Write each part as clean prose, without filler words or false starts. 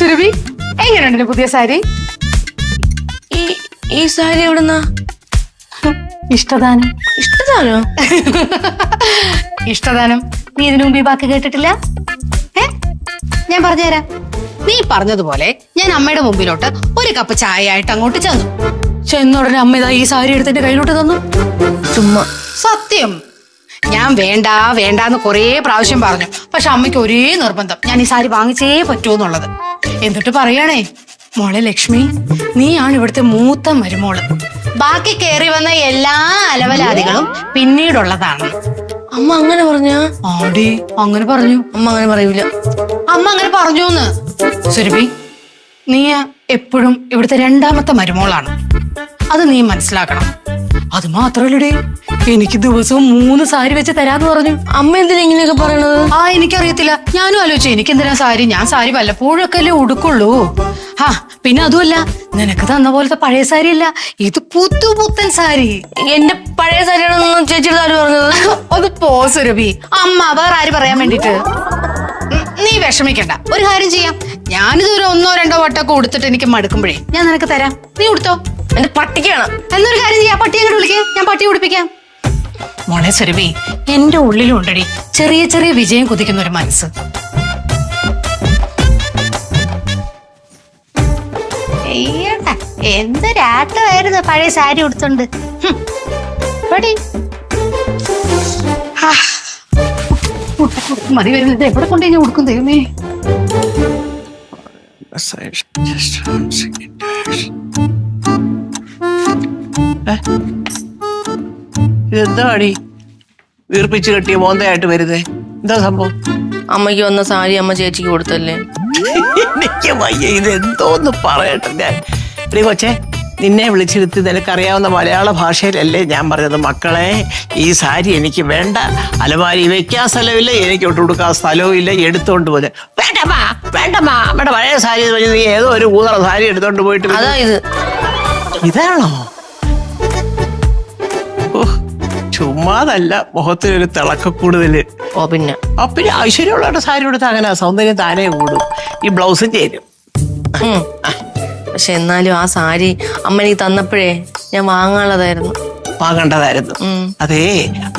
സുരഭി, എങ്ങനെയുണ്ട് പുതിയ സാരി? ഈ സാരി എവിടുന്നാ? ഇഷ്ടദാനം. ഇഷ്ടദാനോ? ഇഷ്ടദാനം നീ ഇതിനു മുമ്പ് ഈ വാക്ക് കേട്ടിട്ടില്ല? ഞാൻ പറഞ്ഞുതരാം. നീ പറഞ്ഞതുപോലെ ഞാൻ അമ്മയുടെ മുമ്പിലോട്ട് ഒരു കപ്പ് ചായ ആയിട്ട് അങ്ങോട്ട് ചെന്നുടനെ അമ്മ ഇതാ ഈ സാരി എടുത്തിന്റെ കയ്യിലോട്ട് തന്നു. ചുമ്മാ. സത്യം. ഞാൻ വേണ്ടാന്ന് കൊറേ പ്രാവശ്യം പറഞ്ഞു. പക്ഷെ അമ്മയ്ക്ക് ഒരേ നിർബന്ധം, ഞാൻ ഈ സാരി വാങ്ങിച്ചേ പറ്റൂന്നുള്ളത്. എന്നിട്ട് പറയാണേ, മോളെ ലക്ഷ്മി, നീയാണ് ഇവിടുത്തെ മൂത്ത മരുമോള്. ബാക്കി കയറി വന്ന എല്ലാ അലവലാദികളും പിന്നീടുള്ളതാണ്. അമ്മ അങ്ങനെ പറഞ്ഞ? ആടി, അങ്ങനെ പറഞ്ഞു. അമ്മ അങ്ങനെ പറയൂല. അമ്മ അങ്ങനെ പറഞ്ഞൂന്ന്. സുരഭി, നീ എപ്പോഴും ഇവിടുത്തെ രണ്ടാമത്തെ മരുമോളാണ്. അത് നീ മനസ്സിലാക്കണം. അത് മാത്രല്ലടേ, എനിക്ക് ദിവസവും 3 സാരി വെച്ച് തരാന്ന് പറഞ്ഞു. അമ്മ എന്തിനാ ഇങ്ങനെയൊക്കെ പറയണത്? എനിക്കറിയത്തില്ല. ഞാനും ആലോചിച്ചു, എനിക്ക് എന്തിനാ സാരി? ഞാൻ സാരി വല്ലപ്പോഴൊക്കെ അല്ലേ ഉടുക്കുള്ളൂ. പിന്നെ അതുമല്ല, നിനക്ക് തന്ന പോലത്തെ പഴയ സാരി അല്ല, ഇത് പുത്തൻ സാരി. എന്റെ പഴയ സാരിയാണെന്ന് ചേച്ചിയുടെ ആര് പറഞ്ഞത്? അത് പോ സുരഭി. അമ്മ വേറെ ആര് പറയാൻ വേണ്ടിട്ട്? നീ വിഷമിക്കണ്ട. ഒരു കാര്യം ചെയ്യാം, ഞാനിത് ഒരു 1-2 വട്ടമൊക്കെ ഉടുത്തിട്ട് എനിക്ക് മടുക്കുമ്പോഴേ ഞാൻ നിനക്ക് തരാം. നീ ഉടുത്തോ. എന്റെ പട്ടിക്കാണ്. എന്നൊരു കാര്യം ചെയ്യാം, പട്ടിയെ അങ്ങോട്ട് വിളിക്കാം, ഞാൻ പട്ടിയെ ഉടുപ്പിക്കാം. മോളെ സുരഭി, എന്റെ ഉള്ളിലും ഉണ്ടടി ചെറിയ ചെറിയ വിജയം കുതിക്കുന്ന ഒരു മനസ്സ്. എന്തൊരാട്ടമായിരുന്നു പഴയ സാരി ഉടുത്തോണ്ട്. മതി വരുന്നത് എവിടെ കൊണ്ടേ ഞാൻ ഉടുക്കും ദൈവമേ. ഇതെന്താടി വീർപ്പിച്ച് കെട്ടിയ മോന്തയായിട്ട് വരുന്നേ? എന്താ സംഭവം? അമ്മയ്ക്ക് വന്ന സാരി അമ്മ ചേച്ചിക്ക് കൊടുത്തല്ലേ? എനിക്ക് വയ്യ, ഇതെന്തോന്ന് പറയട്ടെ ഞാൻ. എടീ കൊച്ചേ, നിന്നെ വിളിച്ചിരുത്തി നിനക്കറിയാവുന്ന മലയാള ഭാഷയിലല്ലേ ഞാൻ പറഞ്ഞത്, മക്കളെ ഈ സാരി എനിക്ക് വേണ്ട, അലമാരി വെക്കാൻ സ്ഥലമില്ല, എനിക്ക് ഒട്ട് കൊടുക്കാൻ സ്ഥലവും ഇല്ല, എടുത്തോണ്ട് പോലെ. വേണ്ടമ്മാ വേണ്ടമ്മാ, നമ്മുടെ പഴയ സാരി നീ ഏതോ ഒരു ഊതറ സാരി എടുത്തോണ്ട് പോയിട്ട്. അതാ ഇതാണോ? ചുമ്മാതല്ല, മുഖത്തിനൊരു തിളക്ക കൂടുതല്. പിന്നെ ഐശ്വര്യമുള്ളവരുടെ സാരി കൊടുത്താൽ അങ്ങനെ സൗന്ദര്യം താനേ കൂടും. ഈ ബ്ലൗസും ചേരും. പക്ഷെ എന്നാലും ആ സാരി അമ്മ എനിക്ക് തന്നപ്പോഴേ ഞാൻ വാങ്ങേണ്ടതായിരുന്നു. അതേ,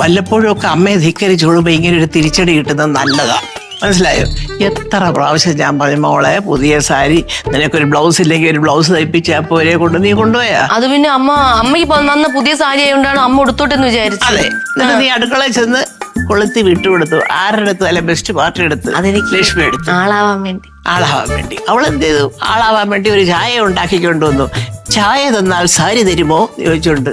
വല്ലപ്പോഴും ഒക്കെ അമ്മയെ ധിക്കരിച്ചു കൊടുക്കുമ്പോ ഇങ്ങനെ ഒരു തിരിച്ചടി കിട്ടുന്നത് നല്ലതാ. മനസ്സിലായോ? എത്ര പ്രാവശ്യം ഞാൻ പറഞ്ഞു, മോളെ പുതിയ സാരി, നിനക്കൊരു ബ്ലൗസ് ഇല്ലെങ്കിൽ ഒരു ബ്ലൗസ് തയ്പ്പിച്ച് പോരെ കൊണ്ട് നീ കൊണ്ടുപോയാ? അത് പിന്നെ അമ്മയ്ക്ക് നന്ന പുതിയ സാരി ആയതുകൊണ്ടാണ് അമ്മ ഉടുത്തോട്ടെന്ന് വിചാരിച്ചു. അതെ, എന്നിട്ട് നീ അടുക്കളയിൽ ചെന്ന് കൊളുത്തി വിട്ടുകൊടുത്തു. ആരുടെ അടുത്ത്? അല്ല, ബെസ്റ്റ് പാർട്ടി എടുത്ത്. അതെനിക്ക് ലക്ഷ്മി എടുത്ത്. ആളാവാൻ വേണ്ടി. അവൾ എന്ത് ചെയ്തു? ആളാവാൻ വേണ്ടി ഒരു ചായ ഉണ്ടാക്കിക്കൊണ്ടുവന്നു. ചായ തന്നാൽ സാരി തരുമോ ചോദിച്ചോണ്ട്.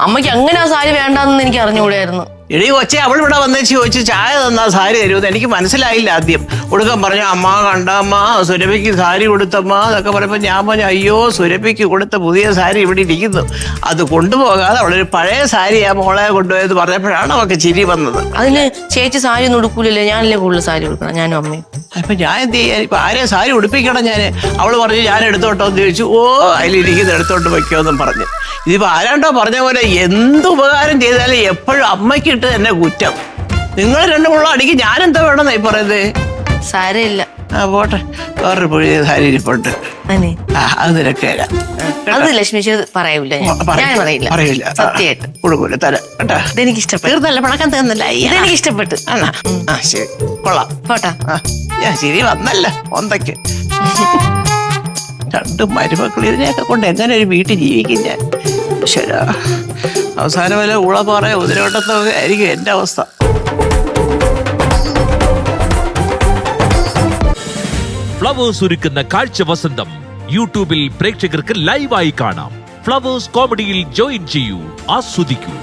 അമ്മയ്ക്ക് അങ്ങനെ ആ സാരി വേണ്ടെന്ന് എനിക്ക് അറിഞ്ഞുകൂടായിരുന്നു. എടീ കൊച്ചേ, അവൾ ഇവിടെ വന്നേച്ച് ചോദിച്ചു ചായ തന്നാൽ സാരി തരുമെന്ന്. എനിക്ക് മനസ്സിലായില്ല ആദ്യം. കൊടുക്കാൻ പറഞ്ഞു, അമ്മ കണ്ടമ്മ സുരഭിക്ക് സാരി കൊടുത്തമ്മ എന്നൊക്കെ പറയുമ്പോൾ ഞാൻ പറഞ്ഞു, അയ്യോ സുരഭിക്ക് കൊടുത്ത പുതിയ സാരി ഇവിടെ ഇരിക്കുന്നു, അത് കൊണ്ടുപോകാതെ അവളൊരു പഴയ സാരി ആ മോളെ കൊണ്ടുപോയത് പറഞ്ഞപ്പോഴാണ് അവൾക്ക് ചിരി വന്നത്. അതിന് ചേച്ചി സാരി ഒന്നും ഉടുക്കൂലല്ലേ, ഞാനല്ലേ കൂടുതൽ സാരി കൊടുക്കണം, ഞാനും അമ്മയും. അപ്പൊ ഞാൻ എന്ത് ചെയ്യാൻ? ഇപ്പൊ ആരെ സാരി ഉടുപ്പിക്കണം ഞാൻ? അവള് പറഞ്ഞു ഞാൻ എടുത്തോട്ടോ എന്ന് ചോദിച്ചു. ഓ, അതിലിരിക്കുന്നത് എടുത്തോട്ട് വെക്കോന്നും പറഞ്ഞു. ഇതിപ്പോ ആരാണ്ടോ പറഞ്ഞ പോലെ എന്ത് ഉപകാരം ചെയ്താലും എപ്പോഴും അമ്മയ്ക്ക് ഇട്ട് തന്നെ കുറ്റം. നിങ്ങൾ രണ്ടും ഉള്ള അടിക്ക് ഞാനെന്താ വേണമെന്നായി പറയുന്നത്? സാരമില്ല, പോട്ടെ. വേറൊരു പുതിയ സാരി ഇരിപ്പുണ്ട്, അത് നിനക്ക് അത് ലക്ഷ്മി പറയൂല, ഞാൻ പറയില്ല, സത്യമായിട്ട് കൊടുക്കൂല, തരാം കേട്ടാ. ഇതെനിക്ക് ഇഷ്ടപ്പെട്ടു. തീർന്നല്ല, പണക്കം തീർന്നല്ല, ഇതെനിക്ക് ഇഷ്ടപ്പെട്ടു. ശരി, കൊള്ളാം, പോട്ടാ. ഞാൻ ശരി വന്നല്ല ഒന്നയ്ക്ക്. 2 മരുമക്കൾ, ഇതിനെയൊക്കെ കൊണ്ട് എങ്ങനെ ഒരു വീട്ടിൽ ജീവിക്കും ഞാൻ? ശരാ, അവസാനം വല്ല ഊളപ്പാറ ഉതിരോട്ടത്തൊക്കെ ആയിരിക്കും എന്റെ അവസ്ഥ. ഫ്ലവേഴ്സ് ഒരുക്കുന്ന കാഴ്ച വസന്തം യൂട്യൂബിൽ പ്രേക്ഷകർക്ക് ലൈവായി കാണാം. ഫ്ലവേഴ്സ് കോമഡിയിൽ ജോയിൻ ചെയ്യൂ, ആസ്വദിക്കൂ.